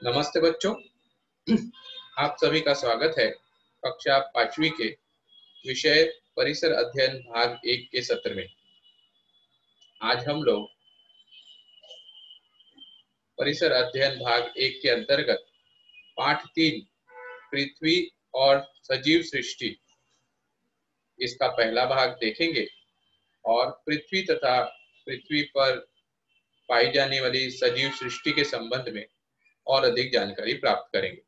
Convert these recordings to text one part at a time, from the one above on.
नमस्ते बच्चों, आप सभी का स्वागत है कक्षा 5वीं के विषय परिसर अध्ययन भाग 1 के सत्र में। आज हम लोग परिसर अध्ययन भाग 1 के अंतर्गत पाठ 3 पृथ्वी और सजीव सृष्टि इसका पहला भाग देखेंगे और पृथ्वी तथा पृथ्वी पर पाई जाने वाली सजीव सृष्टि के संबंध में और अधिक जानकारी प्राप्त करेंगे।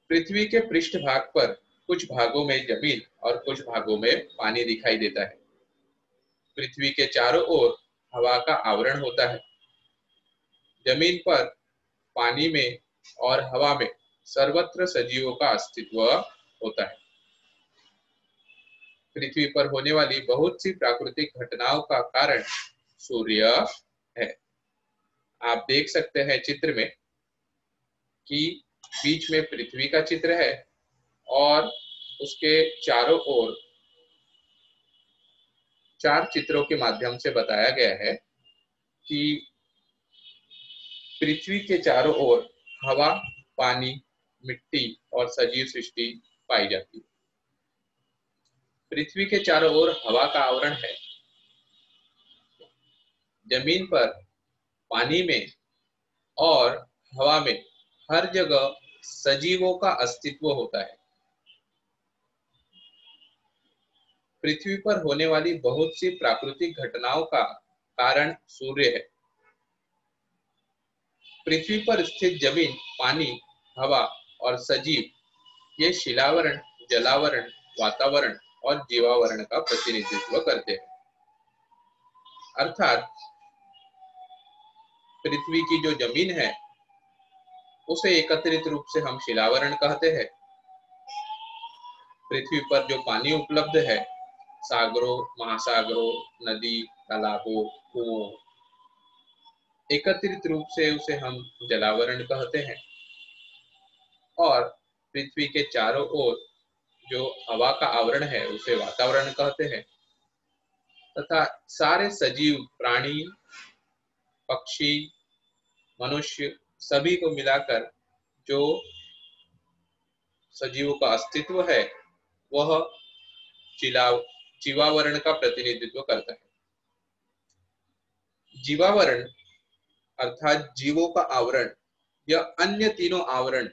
पृथ्वी के पृष्ठ भाग पर कुछ भागों में जमीन और कुछ भागों में पानी दिखाई देता है। पृथ्वी के चारों ओर हवा का आवरण होता है। जमीन पर, पानी में और हवा में सर्वत्र सजीवों का अस्तित्व होता है। पृथ्वी पर होने वाली बहुत सी प्राकृतिक घटनाओं का कारण सूर्य है। आप देख सकते हैं चित्र में कि बीच में पृथ्वी का चित्र है और उसके चारों ओर 4 चित्रों के माध्यम से बताया गया है कि पृथ्वी के चारों ओर हवा, पानी, मिट्टी और सजीव सृष्टि पाई जाती है। पृथ्वी के चारों ओर हवा का आवरण है। जमीन पर, पानी में और हवा में हर जगह सजीवों का अस्तित्व होता है। पृथ्वी पर होने वाली बहुत सी प्राकृतिक घटनाओं का कारण सूर्य है। पृथ्वी पर स्थित जमीन, पानी, हवा और सजीव ये शिलावरण, जलावरण, वातावरण और जीवावरण का प्रतिनिधित्व करते हैं। अर्थात पृथ्वी की जो जमीन है उसे एकत्रित रूप से हम शिलावरण कहते हैं। पृथ्वी पर जो पानी उपलब्ध है, सागरों, महासागरों, नदी, तालाबों, कुओं, एकत्रित रूप से उसे हम जलावरण कहते हैं। और पृथ्वी के चारों ओर जो हवा का आवरण है उसे वातावरण कहते हैं। तथा सारे सजीव प्राणी, पक्षी, मनुष्य सभी को मिलाकर जो सजीवों का अस्तित्व है वह जीवावरण का प्रतिनिधित्व करता है। जीवावरण अर्थात जीवों का आवरण या अन्य तीनों आवरण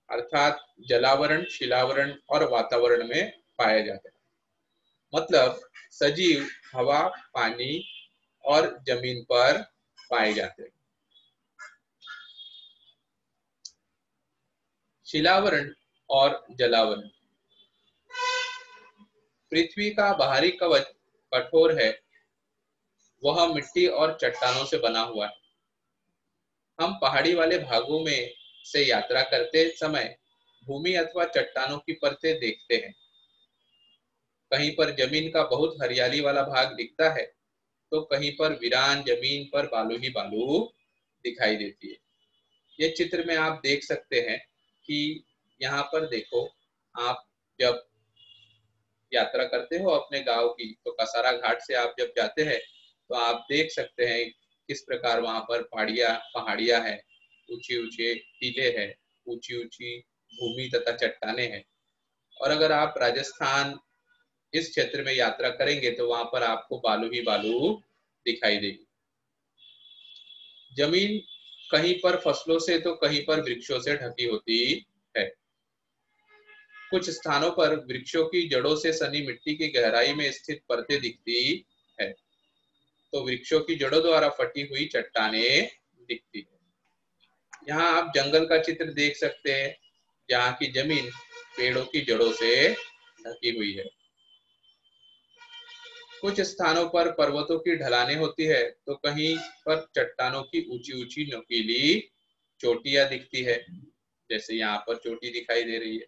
अर्थात जलावरण, शिलावरण और वातावरण में पाया जाता है। मतलब सजीव हवा, पानी और जमीन पर पाए जाते हैं। शिलावरण और जलावरण। पृथ्वी का बाहरी कवच कठोर है, वह मिट्टी और चट्टानों से बना हुआ है। हम पहाड़ी वाले भागों में से यात्रा करते समय भूमि अथवा चट्टानों की परतें देखते हैं। कहीं पर जमीन का बहुत हरियाली वाला भाग दिखता है तो कहीं पर वीरान जमीन पर बालू ही बालू दिखाई देती है। ये चित्र में आप देख सकते हैं कि यहाँ पर देखो, आप जब यात्रा करते हो अपने गांव की तो कसारा घाट से आप जब जाते हैं तो आप देख सकते हैं किस प्रकार वहां पर पहाड़ियां हैं, ऊंचे ऊंचे टीले हैं, ऊंची ऊंची भूमि तथा चट्टाने हैं। और अगर आप राजस्थान इस क्षेत्र में यात्रा करेंगे तो वहां पर आपको बालू ही बालू दिखाई देगी। जमीन कहीं पर फसलों से तो कहीं पर वृक्षों से ढकी होती है। कुछ स्थानों पर वृक्षों की जड़ों से सनी मिट्टी की गहराई में स्थित परतें दिखती है तो वृक्षों की जड़ों द्वारा फटी हुई चट्टाने दिखती है। यहाँ आप जंगल का चित्र देख सकते हैं जहाँ की जमीन पेड़ों की जड़ों से ढकी हुई है। कुछ स्थानों पर पर्वतों की ढलानें होती है तो कहीं पर चट्टानों की ऊंची ऊंची नुकीली चोटियां दिखती है, जैसे यहाँ पर चोटी दिखाई दे रही है।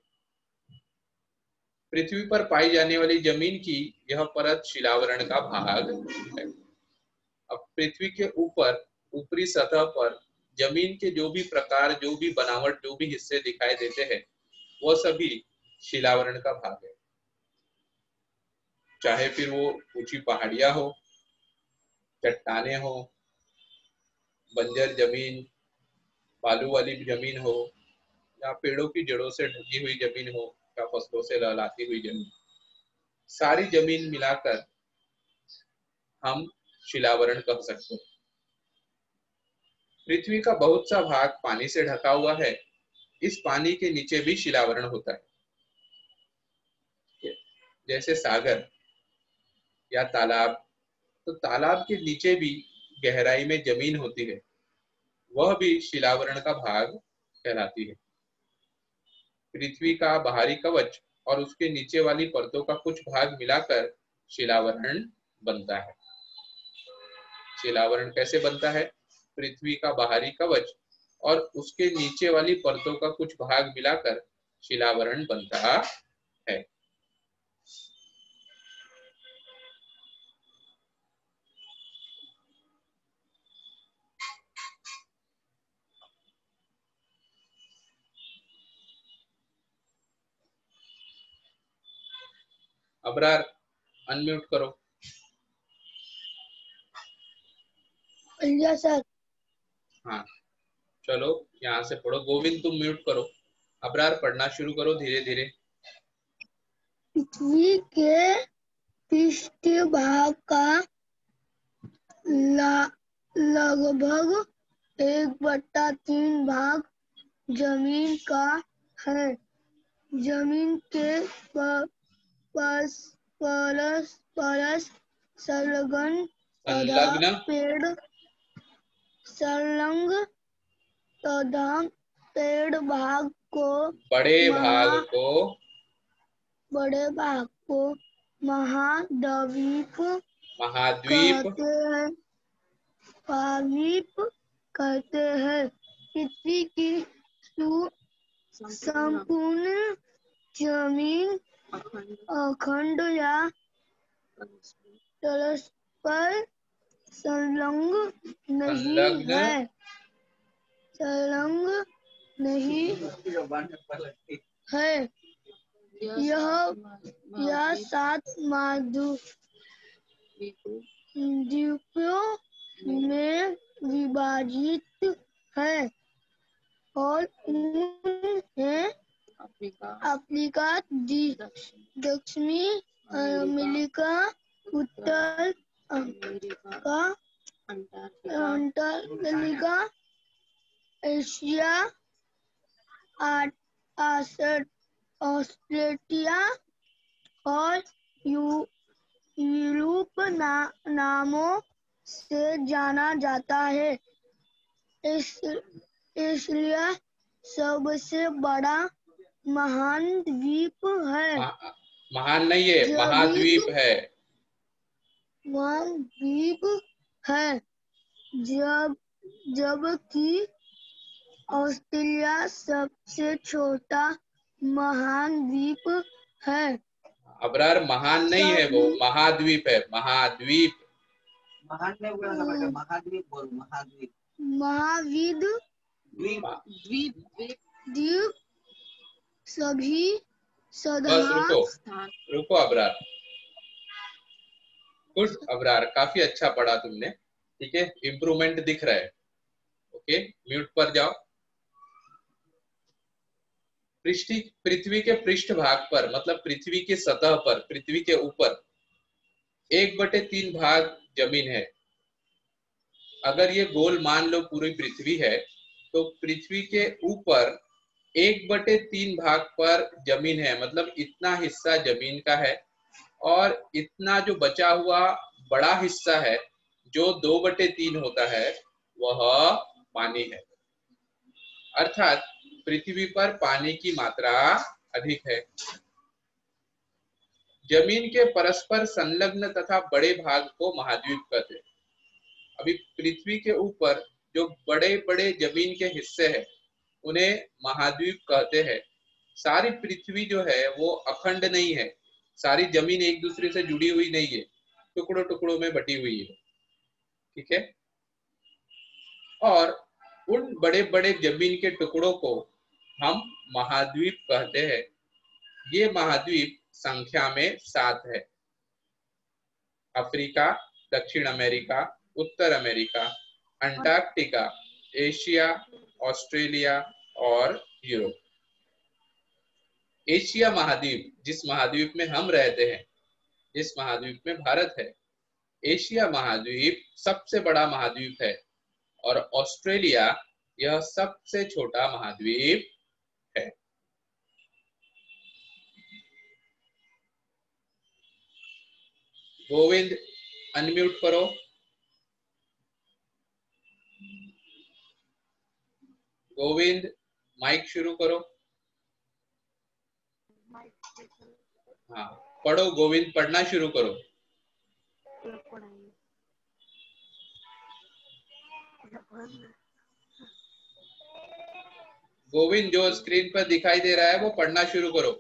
पृथ्वी पर पाई जाने वाली जमीन की यह परत शिलावरण का भाग है। अब पृथ्वी के ऊपर ऊपरी सतह पर जमीन के जो भी प्रकार, जो भी बनावट, जो भी हिस्से दिखाई देते हैं वह सभी शिलावरण का भाग है। चाहे फिर वो ऊंची पहाड़ियां हो, चट्टाने हो, बंजर जमीन, बालू वाली जमीन हो, या पेड़ों की जड़ों से ढकी हुई जमीन हो, या फसलों से लहलाती हुई जमीन, सारी जमीन मिलाकर हम शिलावरण कह सकते हैं। पृथ्वी का बहुत सा भाग पानी से ढका हुआ है। इस पानी के नीचे भी शिलावरण होता है, जैसे सागर या तालाब। तो तालाब के नीचे भी गहराई में जमीन होती है, वह भी शिलावरण का भाग कहलाती है। पृथ्वी का बाहरी कवच और उसके नीचे वाली परतों का कुछ भाग मिलाकर शिलावरण बनता है। शिलावरण कैसे बनता है? पृथ्वी का बाहरी कवच और उसके नीचे वाली परतों का कुछ भाग मिलाकर शिलावरण बनता है। अबरार अनम्यूट करो। सर। हाँ चलो यहाँ से पढ़ो। गोविंद तुम म्यूट करो। अबरार पढ़ना शुरू करो धीरे धीरे। पृथ्वी के पृष्ठभाग का लगभग 1/3 भाग जमीन का है। जमीन के परस संलग्न पेड़ भाग को बड़े भाग को महाद्वीप कहते हैं। पृथ्वी की संपूर्ण जमीन अखंड या परस्पर संलग्न नहीं है। यह 7 महाद्वीपों में विभाजित है और उन्हें अफ्रीका, दक्षिणी अमेरिका, उत्तर अमेरिका, अंटार्कटिका, एशिया, ऑस्ट्रेलिया और यूरोप नामों से जाना जाता है। एशिया सबसे बड़ा महाद्वीप है। महान नहीं है, महाद्वीप है। महाद्वीप है, जबकि ऑस्ट्रेलिया सबसे छोटा महाद्वीप है। अबरार महान नहीं है, वो महाद्वीप है। महाद्वीप महान नहीं बोलना पड़ेगा, महाद्वीप बोल। महाद्वीप द्वीप सभी बस रुको अबरार। गुड अबरार, काफी अच्छा पढ़ा तुमने। ठीक है, इम्प्रूवमेंट दिख रहा है। ओके, म्यूट पर जाओ। पृथ्वी के पृष्ठ भाग पर, मतलब पृथ्वी की सतह पर, पृथ्वी के ऊपर 1/3 भाग जमीन है। अगर ये गोल मान लो पूरी पृथ्वी है, तो पृथ्वी के ऊपर 1/3 भाग पर जमीन है, मतलब इतना हिस्सा जमीन का है, और इतना जो बचा हुआ बड़ा हिस्सा है जो 2/3 होता है, वह पानी है। अर्थात पृथ्वी पर पानी की मात्रा अधिक है। जमीन के परस्पर संलग्न तथा बड़े भाग को महाद्वीप कहते हैं। अभी पृथ्वी के ऊपर जो बड़े बड़े जमीन के हिस्से हैं, उन्हें महाद्वीप कहते हैं। सारी पृथ्वी जो है वो अखंड नहीं है, सारी जमीन एक दूसरे से जुड़ी हुई नहीं है, टुकड़ों टुकड़ों में बटी हुई है। ठीक है, और उन बड़े बड़े जमीन के टुकड़ों को हम महाद्वीप कहते हैं। ये महाद्वीप संख्या में 7 है। अफ्रीका, दक्षिण अमेरिका, उत्तर अमेरिका, अंटार्कटिका, एशिया, ऑस्ट्रेलिया और यूरोप। एशिया महाद्वीप, जिस महाद्वीप में हम रहते हैं, जिस महाद्वीप में भारत है, एशिया महाद्वीप सबसे बड़ा महाद्वीप है और ऑस्ट्रेलिया यह सबसे छोटा महाद्वीप है। गोविंद अनम्यूट करो। गोविंद माइक शुरू करो। हाँ, पढ़ो गोविंद, पढ़ना शुरू करो। गोविंद, जो स्क्रीन पर दिखाई दे रहा है वो पढ़ना शुरू करो।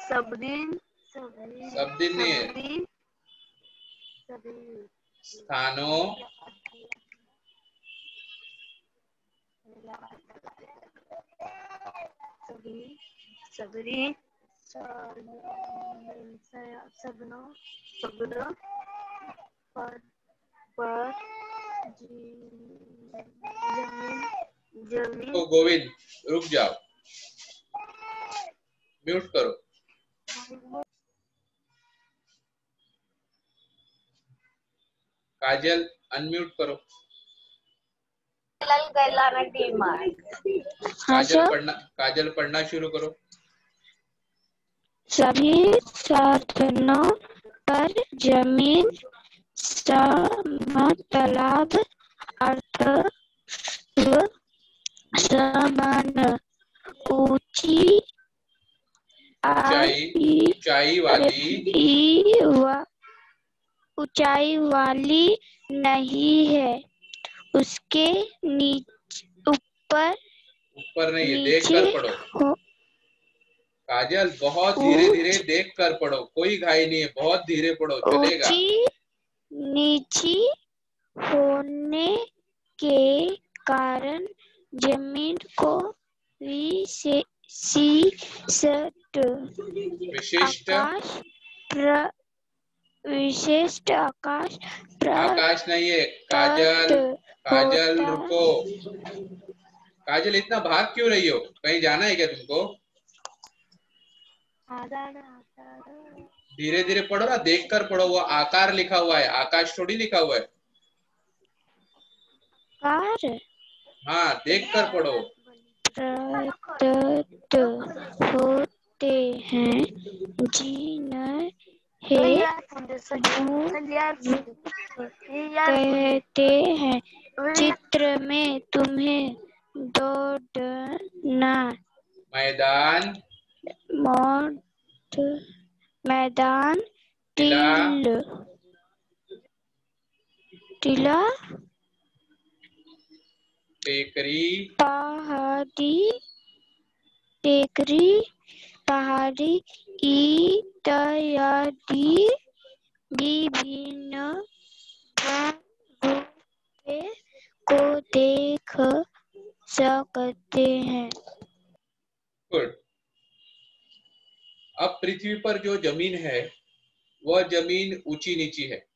सबदिन सबदिन नहीं है, स्थानों, सबरी पर जमीन तो गोविंद रुक जाओ, म्यूट करो। काजल अनम्यूट करो। काजल पढ़ना शुरू करो। सभी साधनों पर जमीन समतालाब अर्थ समान ऊंचाई वाली नहीं है, उसके ऊपर नहीं है, देख कर पढ़ो। काजल बहुत धीरे धीरे देख कर पढ़ो, कोई घाई नहीं है, बहुत धीरे पढ़ो, चलेगा। नीची होने के कारण जमीन को विशिष्ट आकाश नहीं है। काजल रुको। काजल इतना भाग क्यों रही हो, कहीं जाना है क्या तुमको? धीरे धीरे पढ़ो ना, देख कर पढ़ो। वो आकार लिखा हुआ है, आकाश थोड़ी लिखा हुआ है। हाँ, देख कर पढ़ो। होते हैं, जीना है, कहते हैं, चित्र में तुम्हें दौड़ना, मैदान, टीला, टेकरी, पहाड़ी इत्यादि विभिन्न को देख सकते हैं। गुड। अब पृथ्वी पर जो जमीन है वह जमीन ऊंची नीची है,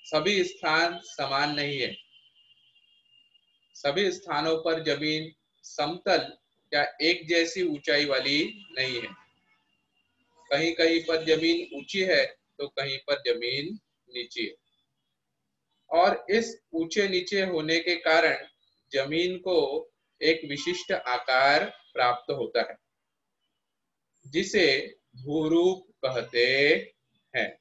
सभी स्थान समान नहीं है। सभी स्थानों पर जमीन समतल या एक जैसी ऊंचाई वाली नहीं है। कहीं कहीं पर जमीन ऊंची है तो कहीं पर जमीन नीची है, और इस ऊंचे नीचे होने के कारण जमीन को एक विशिष्ट आकार प्राप्त होता है, जिसे भूरूप कहते हैं।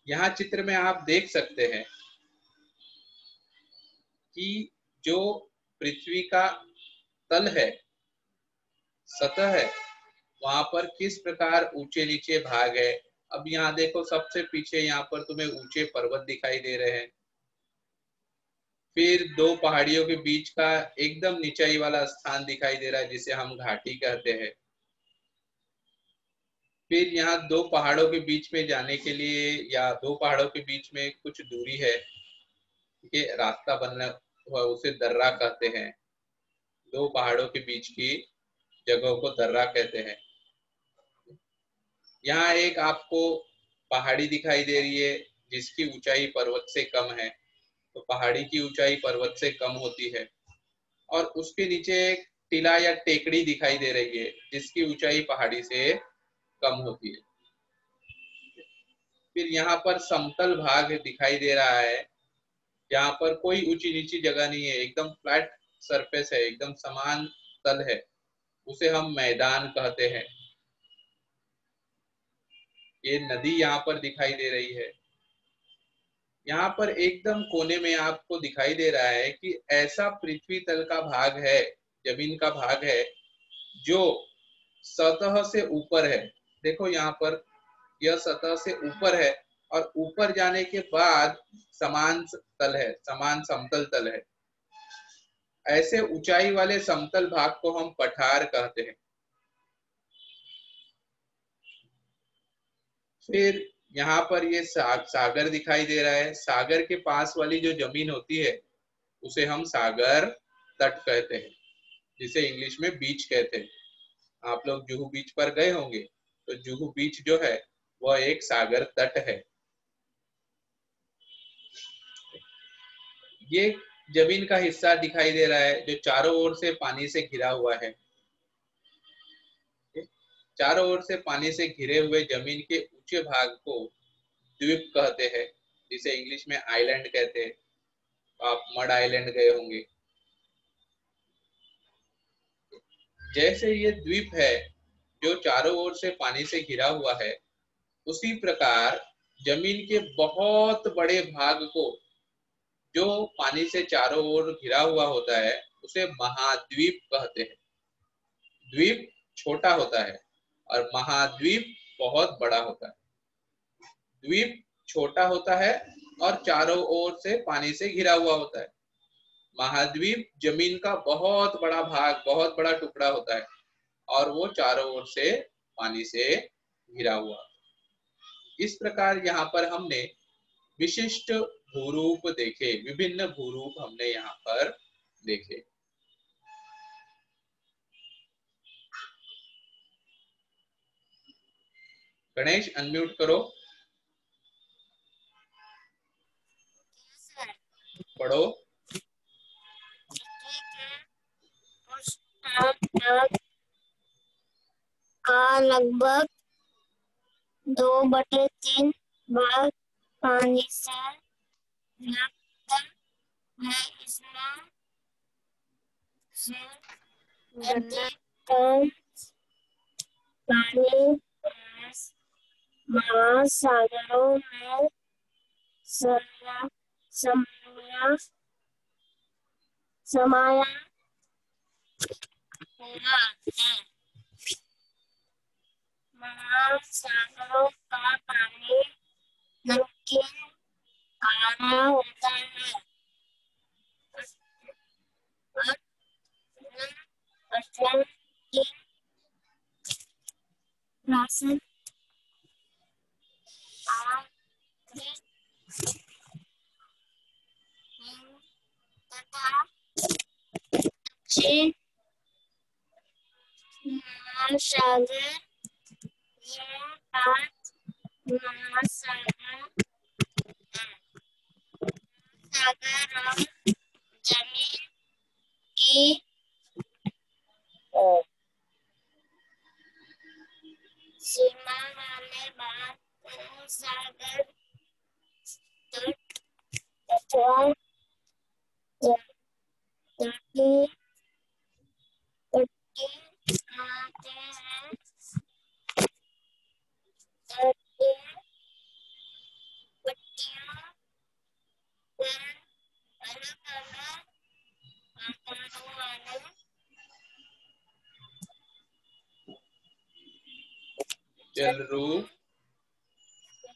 यहाँ चित्र में आप देख सकते हैं कि जो पृथ्वी का तल है, सतह है, वहां पर किस प्रकार ऊंचे नीचे भाग है। अब यहाँ देखो, सबसे पीछे यहाँ पर तुम्हें ऊंचे पर्वत दिखाई दे रहे हैं, फिर दो पहाड़ियों के बीच का एकदम निचाई वाला स्थान दिखाई दे रहा है जिसे हम घाटी कहते हैं। फिर यहाँ दो पहाड़ों के बीच में जाने के लिए, या दो पहाड़ों के बीच में कुछ दूरी है, ये रास्ता बनना हुआ, उसे दर्रा कहते हैं। दो पहाड़ों के बीच की जगहों को दर्रा कहते हैं। यहाँ एक आपको पहाड़ी दिखाई दे रही है जिसकी ऊंचाई पर्वत से कम है, तो पहाड़ी की ऊंचाई पर्वत से कम होती है। और उसके नीचे एक टीला या टेकड़ी दिखाई दे रही है जिसकी ऊंचाई पहाड़ी से कम होती है। फिर यहाँ पर समतल भाग दिखाई दे रहा है, यहाँ पर कोई ऊंची नीची जगह नहीं है, एकदम फ्लैट सरफेस है, एकदम समान तल है, उसे हम मैदान कहते हैं। ये नदी यहाँ पर दिखाई दे रही है। यहाँ पर एकदम कोने में आपको दिखाई दे रहा है कि ऐसा पृथ्वी तल का भाग है, जमीन का भाग है जो सतह से ऊपर है। देखो यहाँ पर यह सतह से ऊपर है और ऊपर जाने के बाद समान तल है, समान समतल तल है। ऐसे ऊंचाई वाले समतल भाग को हम पठार कहते हैं। फिर यहाँ पर ये सागर दिखाई दे रहा है। सागर के पास वाली जो जमीन होती है उसे हम सागर तट कहते हैं, जिसे इंग्लिश में बीच कहते हैं। आप लोग जुहू बीच पर गए होंगे, तो जुहू बीच जो है वह एक सागर तट है। ये जमीन का हिस्सा दिखाई दे रहा है जो चारों ओर से पानी से घिरा हुआ है। चारों ओर से पानी से घिरे हुए जमीन के ऊंचे भाग को द्वीप कहते हैं, जिसे इंग्लिश में आइलैंड कहते हैं। आप मड आइलैंड गए होंगे। जैसे ये द्वीप है जो चारों ओर से पानी से घिरा हुआ है, उसी प्रकार जमीन के बहुत बड़े भाग को जो पानी से चारों ओर घिरा हुआ होता है उसे महाद्वीप कहते हैं। द्वीप छोटा होता है और महाद्वीप बहुत बड़ा होता है। द्वीप छोटा होता है और चारों ओर से पानी से घिरा हुआ होता है। महाद्वीप जमीन का बहुत बड़ा भाग, बहुत बड़ा टुकड़ा होता है और वो चारों ओर से पानी से घिरा हुआ। इस प्रकार यहाँ पर हमने विशिष्ट भूरूप देखे, विभिन्न भूरूप हमने यहाँ पर देखे। गणेश अनम्यूट करो, पढ़ो। का लगभग 2/3 भाग पानी से व्याप्त है। इसमें से अधिकांश पानी महासागरों में समाया हुआ है। महासागरों का पानी नमकीन खारा होता है और फसल की राशन तथा दक्षिण महासागर, ये 5 महासागर सागर और जमीन की सीमा वाले भाग सागर तट अथवा तटीय पट्टी कहते हैं। तटीय पट्टियों पर अलग-अलग आकारों वाले जलरूप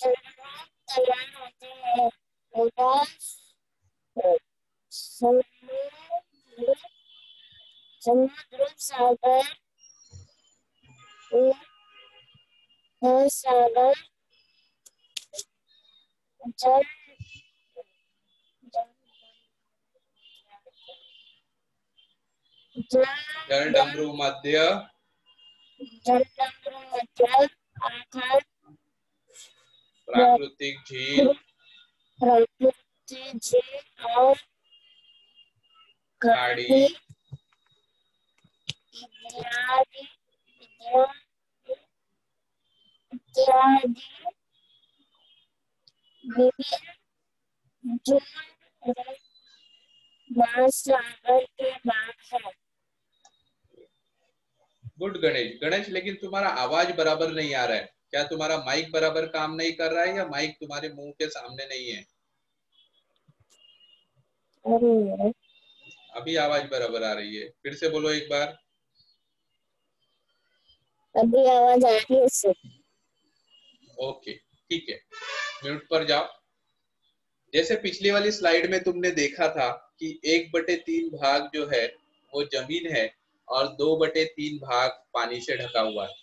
तैयार होते हैं। समुद्र, सागर, सागर, जल डमरू मध्य जलडमरू मतलब आकार, प्राकृतिक झील, प्रकृति झील और खाड़ी, खाड़ी इत्यादि इत्यादि विभिन्न जो महासागर के भाग है। गुड गणेश। गणेश, लेकिन तुम्हारा आवाज बराबर नहीं आ रहा है। क्या तुम्हारा माइक बराबर काम नहीं कर रहा है या माइक तुम्हारे मुंह के सामने नहीं है? अरे अभी आवाज बराबर आ रही है। फिर से बोलो एक बार। अभी आवाज आ रही है सर। ओके, ठीक है, म्यूट पर जाओ। जैसे पिछली वाली स्लाइड में तुमने देखा था कि 1/3 भाग जो है वो जमीन है और 2/3 भाग पानी से ढका हुआ है।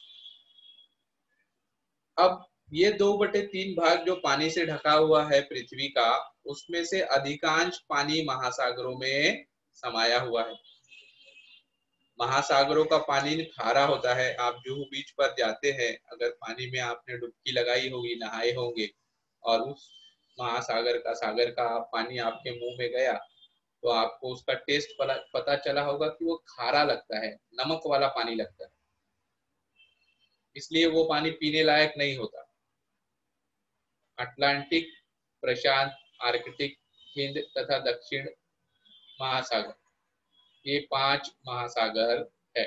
अब ये 2/3 भाग जो पानी से ढका हुआ है पृथ्वी का, उसमें से अधिकांश पानी महासागरों में समाया हुआ है। महासागरों का पानी खारा होता है। आप जुहू बीच पर जाते हैं, अगर पानी में आपने डुबकी लगाई होगी, नहाए होंगे, और उस महासागर का सागर का पानी आपके मुंह में गया, तो आपको उसका टेस्ट पता चला होगा कि वो खारा लगता है, नमक वाला पानी लगता है। इसलिए वो पानी पीने लायक नहीं होता। अटलांटिक, प्रशांत, आर्कटिक, हिंद तथा दक्षिण महासागर, ये 5 महासागर है।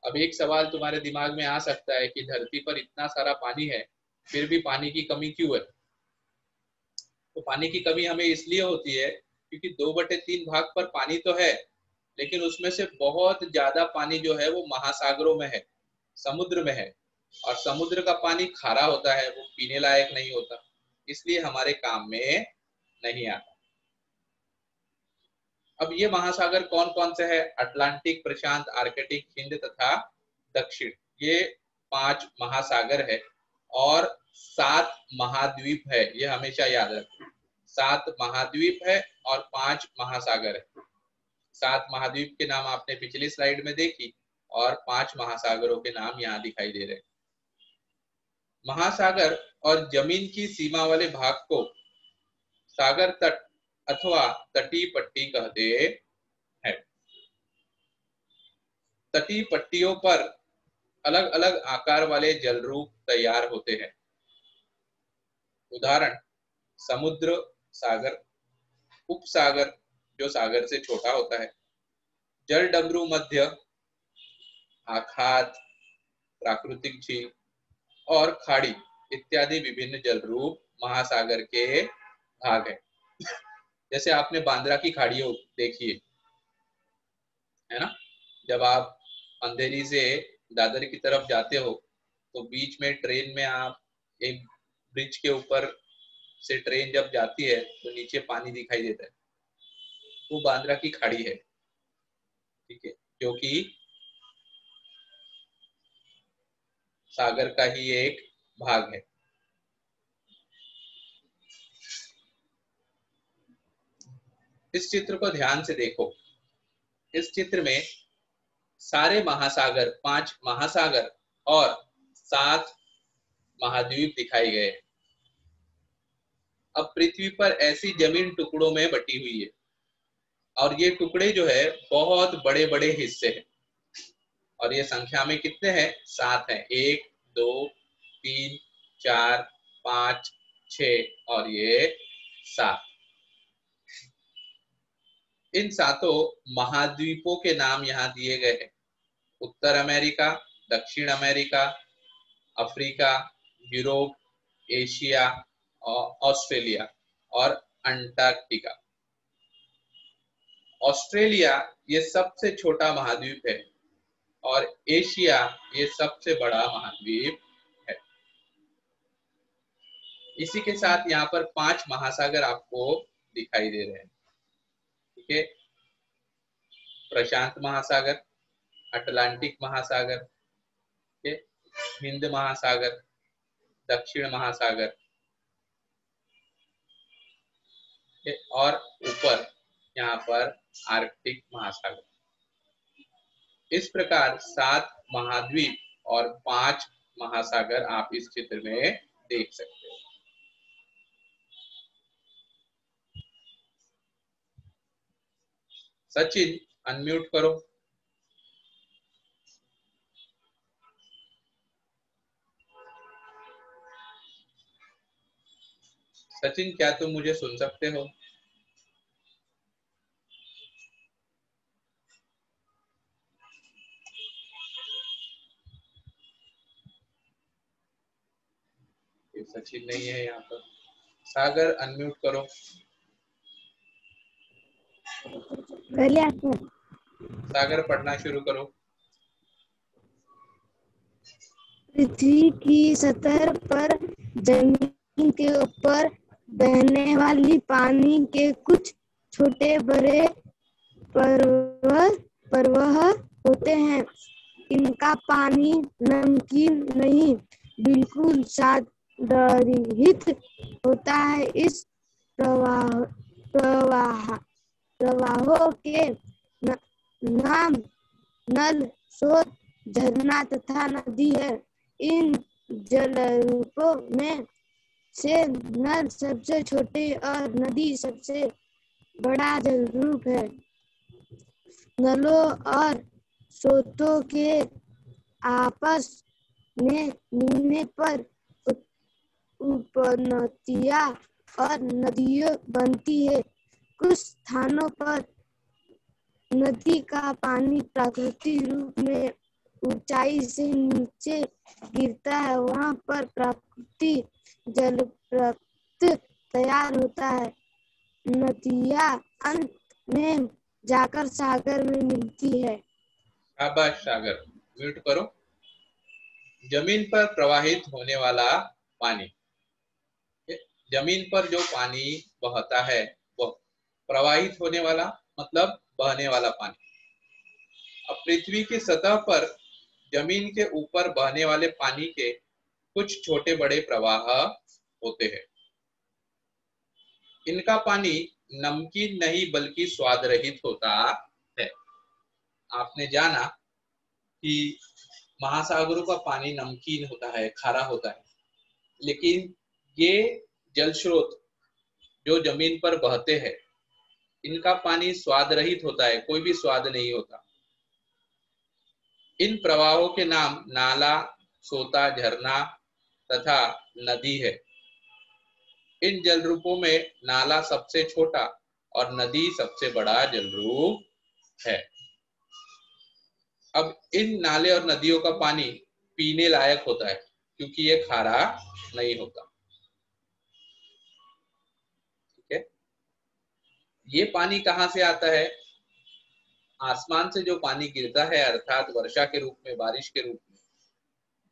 अब एक सवाल तुम्हारे दिमाग में आ सकता है कि धरती पर इतना सारा पानी है, फिर भी पानी की कमी क्यों है? तो पानी की कमी हमें इसलिए होती है क्योंकि 2/3 भाग पर पानी तो है, लेकिन उसमें से बहुत ज्यादा पानी जो है वो महासागरों में है, समुद्र में है, और समुद्र का पानी खारा होता है, वो पीने लायक नहीं होता, इसलिए हमारे काम में नहीं आता। अब ये महासागर कौन कौन से है? अटलांटिक, प्रशांत, आर्कटिक, हिंद तथा दक्षिण, ये 5 महासागर है और 7 महाद्वीप है। ये हमेशा याद रखें, 7 महाद्वीप है और 5 महासागर है। 7 महाद्वीप के नाम आपने पिछली स्लाइड में देखी और 5 महासागरों के नाम यहाँ दिखाई दे रहे हैं। महासागर और जमीन की सीमा वाले भाग को सागर तट अथवा तटीय पट्टी कहते हैं। तटीय पट्टियों पर अलग अलग आकार वाले जल रूप तैयार होते हैं। उदाहरण, समुद्र, सागर, उपसागर जो सागर से छोटा होता है, जल डमरू, मध्य, आखात, प्राकृतिक झील और खाड़ी इत्यादि विभिन्न जल रूप महासागर के भाग हैं। जैसे आपने बांद्रा की खाड़ी देखी है ना? जब आप अंधेरी से दादर की तरफ जाते हो तो बीच में ट्रेन में आप एक ब्रिज के ऊपर से ट्रेन जब जाती है तो नीचे पानी दिखाई देता है, वो बांद्रा की खाड़ी है, ठीक है, जो कि सागर का ही एक भाग है। इस चित्र को ध्यान से देखो। इस चित्र में सारे महासागर, 5 महासागर और 7 महाद्वीप दिखाए गए। अब पृथ्वी पर ऐसी जमीन टुकड़ों में बटी हुई है और ये टुकड़े जो है बहुत बड़े बड़े हिस्से हैं, और ये संख्या में कितने हैं? 7 हैं। 1 2 3 4 5 6 और ये 7। इन 7 महाद्वीपों के नाम यहाँ दिए गए हैं। उत्तर अमेरिका, दक्षिण अमेरिका, अफ्रीका, यूरोप, एशिया और ऑस्ट्रेलिया और अंटार्कटिका। ऑस्ट्रेलिया ये सबसे छोटा महाद्वीप है और एशिया ये सबसे बड़ा महाद्वीप है। इसी के साथ यहाँ पर 5 महासागर आपको दिखाई दे रहे हैं, ठीक है? प्रशांत महासागर, अटलांटिक महासागर, ठीक है, हिंद महासागर, दक्षिण महासागर, ठीक है, और ऊपर यहाँ पर आर्कटिक महासागर। इस प्रकार 7 महाद्वीप और 5 महासागर आप इस चित्र में देख सकते हो। सचिन अनम्यूट करो। सचिन, क्या तुम मुझे सुन सकते हो? सचिन नहीं है यहाँ पर। सागर अनम्यूट करो। पहले आपको सागर पढ़ना शुरू करो। पृथ्वी की सतह पर जमीन के ऊपर बहने वाली पानी के कुछ छोटे बड़े प्रवाह होते हैं। इनका पानी नमकीन नहीं, बिल्कुल स्वाद रहित होता है। इस प्रवाहों के नाम नल, स्रोत, झरना तथा नदी है। इन जलरूपों में से नल सबसे छोटे और नदी सबसे बड़ा जलरूप है। नलों और स्रोतों के आपस में मिलने पर उपनदियां और नदियां बनती है। कुछ स्थानों पर नदी का पानी प्राकृतिक रूप में ऊंचाई से नीचे गिरता है। वहां पर प्राकृतिक जलप्रपात तैयार होता है। नदियां अंत में जाकर सागर में मिलती है। शाबाश सागर, म्यूट करो। जमीन पर प्रवाहित होने वाला पानी। जमीन पर जो पानी बहता है वह प्रवाहित होने वाला मतलब बहने वाला पानी। अब पृथ्वी की सतह पर जमीन के ऊपर बहने वाले पानी के कुछ छोटे बड़े प्रवाह होते हैं। इनका पानी नमकीन नहीं बल्कि स्वाद रहित होता है। आपने जाना कि महासागरों का पानी नमकीन होता है, खारा होता है, लेकिन ये जल स्रोत जो जमीन पर बहते हैं इनका पानी स्वाद रहित होता है, कोई भी स्वाद नहीं होता। इन प्रवाहों के नाम नाला, सोता, झरना तथा नदी है। इन जल रूपों में नाला सबसे छोटा और नदी सबसे बड़ा जल रूप है। अब इन नाले और नदियों का पानी पीने लायक होता है क्योंकि ये खारा नहीं होता। ठीक है, ये पानी कहाँ से आता है? आसमान से जो पानी गिरता है अर्थात वर्षा के रूप में, बारिश के रूप में,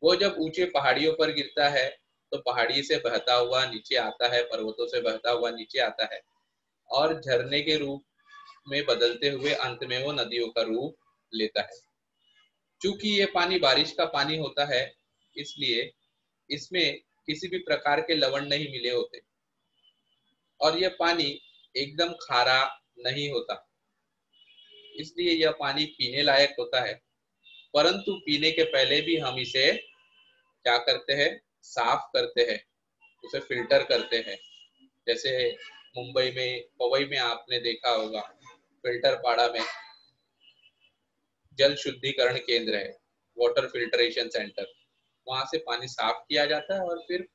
वो जब ऊंचे पहाड़ियों पर गिरता है तो पहाड़ी से बहता हुआ नीचे आता है, पर्वतों से बहता हुआ नीचे आता है और झरने के रूप में बदलते हुए अंत में वो नदियों का रूप लेता है। चूंकि ये पानी बारिश का पानी होता है इसलिए इसमें किसी भी प्रकार के लवण नहीं मिले होते और यह पानी एकदम खारा नहीं होता, इसलिए यह पानी पीने लायक होता है। परंतु पीने के पहले भी हम इसे क्या करते हैं? साफ करते हैं, उसे फिल्टर करते हैं। जैसे मुंबई में, पवई में आपने देखा होगा, फिल्टर पाड़ा में जल शुद्धिकरण केंद्र है, वाटर फिल्ट्रेशन सेंटर। वहां से पानी साफ किया जाता है और फिर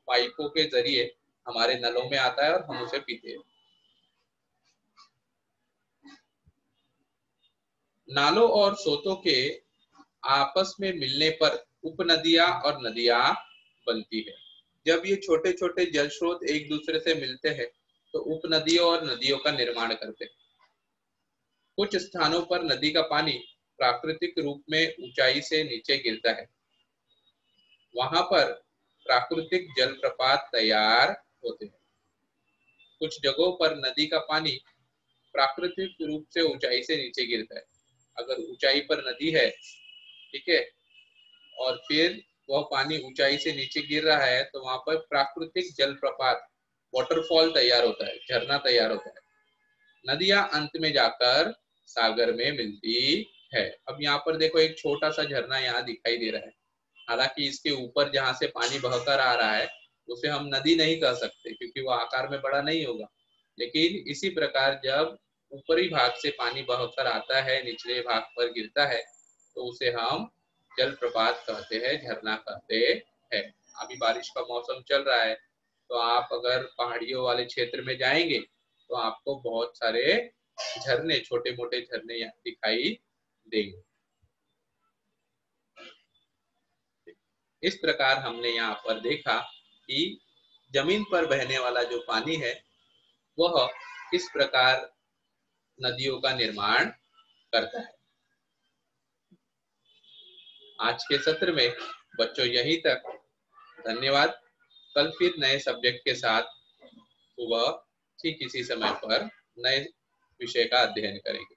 पाइपों के जरिए हमारे नलों में आता है और हम उसे पीते हैं। नालों और सोतों के आपस में मिलने पर उपनदियां और नदियां बनती है। जब ये छोटे छोटे जल स्रोत एक दूसरे से मिलते हैं तो उपनदियों और नदियों का निर्माण करते हैं। कुछ स्थानों पर नदी का पानी प्राकृतिक रूप में ऊंचाई से नीचे गिरता है। वहां पर प्राकृतिक जलप्रपात तैयार होते हैं। कुछ जगहों पर नदी का पानी प्राकृतिक रूप से ऊंचाई से नीचे गिरता है। अगर ऊंचाई पर नदी है, ठीक है, और फिर वह पानी ऊंचाई से नीचे गिर रहा है तो वहां पर प्राकृतिक जलप्रपात, वाटरफॉल तैयार होता है, झरना तैयार होता है। नदियां अंत में जाकर सागर में मिलती है। अब यहाँ पर देखो एक छोटा सा झरना यहाँ दिखाई दे रहा है, हालांकि इसके ऊपर जहाँ से पानी बहकर आ रहा है उसे हम नदी नहीं कह सकते क्योंकि वो आकार में बड़ा नहीं होगा, लेकिन इसी प्रकार जब ऊपरी भाग से पानी बहकर आता है निचले भाग पर गिरता है तो उसे हम जलप्रपात कहते हैं, झरना कहते हैं। अभी बारिश का मौसम चल रहा है तो आप अगर पहाड़ियों वाले क्षेत्र में जाएंगे तो आपको बहुत सारे झरने, छोटे मोटे झरने दिखाई देंगे। इस प्रकार हमने यहाँ पर देखा कि जमीन पर बहने वाला जो पानी है वह किस प्रकार नदियों का निर्माण करता है। आज के सत्र में बच्चों यहीं तक। धन्यवाद। कल फिर नए सब्जेक्ट के साथ सुबह ठीक इसी समय पर नए विषय का अध्ययन करेंगे।